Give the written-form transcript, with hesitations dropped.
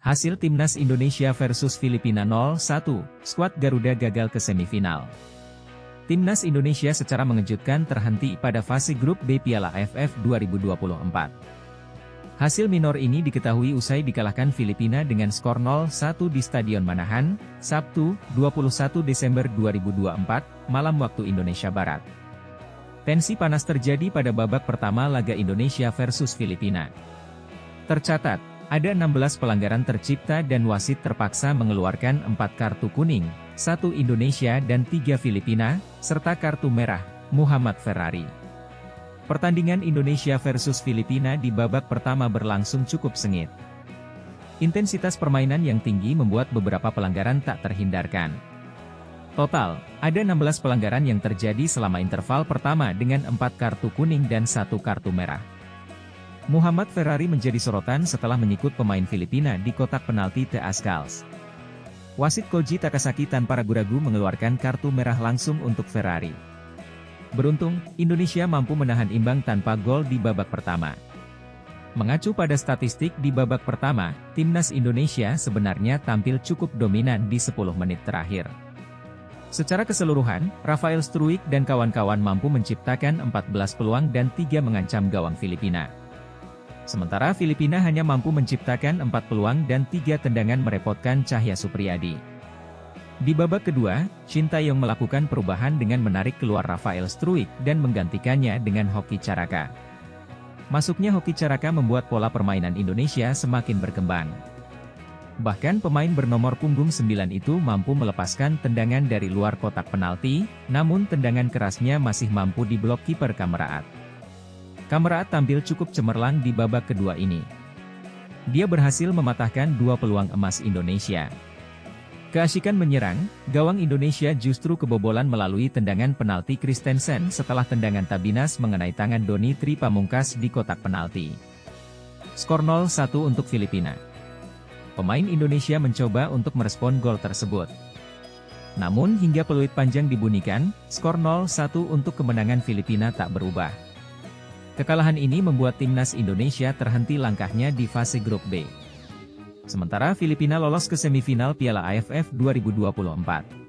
Hasil Timnas Indonesia versus Filipina 0-1, skuad Garuda gagal ke semifinal. Timnas Indonesia secara mengejutkan terhenti pada fase grup B Piala AFF 2024. Hasil minor ini diketahui usai dikalahkan Filipina dengan skor 0-1 di Stadion Manahan, Sabtu, 21 Desember 2024, malam waktu Indonesia Barat. Tensi panas terjadi pada babak pertama laga Indonesia versus Filipina. Tercatat, ada 16 pelanggaran tercipta dan wasit terpaksa mengeluarkan 4 kartu kuning, 1 Indonesia dan 3 Filipina, serta kartu merah, Muhammad Ferrari. Pertandingan Indonesia versus Filipina di babak pertama berlangsung cukup sengit. Intensitas permainan yang tinggi membuat beberapa pelanggaran tak terhindarkan. Total, ada 16 pelanggaran yang terjadi selama interval pertama dengan 4 kartu kuning dan 1 kartu merah. Muhammad Ferrari menjadi sorotan setelah menyikut pemain Filipina di kotak penalti The Ascals. Wasit Koji Takasaki tanpa ragu-ragu mengeluarkan kartu merah langsung untuk Ferrari. Beruntung, Indonesia mampu menahan imbang tanpa gol di babak pertama. Mengacu pada statistik di babak pertama, Timnas Indonesia sebenarnya tampil cukup dominan di 10 menit terakhir. Secara keseluruhan, Rafael Struijk dan kawan-kawan mampu menciptakan 14 peluang dan 3 mengancam gawang Filipina. Sementara Filipina hanya mampu menciptakan 4 peluang dan 3 tendangan merepotkan Cahya Supriyadi. Di babak kedua, Shin Tae-yong melakukan perubahan dengan menarik keluar Rafael Struijk dan menggantikannya dengan Hoki Caraka. Masuknya Hoki Caraka membuat pola permainan Indonesia semakin berkembang. Bahkan pemain bernomor punggung 9 itu mampu melepaskan tendangan dari luar kotak penalti, namun tendangan kerasnya masih mampu diblok kiper Kamaraat. Kamaraat tampil cukup cemerlang di babak kedua ini. Dia berhasil mematahkan 2 peluang emas Indonesia. Keasikan menyerang, gawang Indonesia justru kebobolan melalui tendangan penalti Christensen setelah tendangan Tabinas mengenai tangan Doni Tri Pamungkas di kotak penalti. Skor 0-1 untuk Filipina. Pemain Indonesia mencoba untuk merespon gol tersebut. Namun hingga peluit panjang dibunyikan, skor 0-1 untuk kemenangan Filipina tak berubah. Kekalahan ini membuat Timnas Indonesia terhenti langkahnya di fase grup B. Sementara Filipina lolos ke semifinal Piala AFF 2024.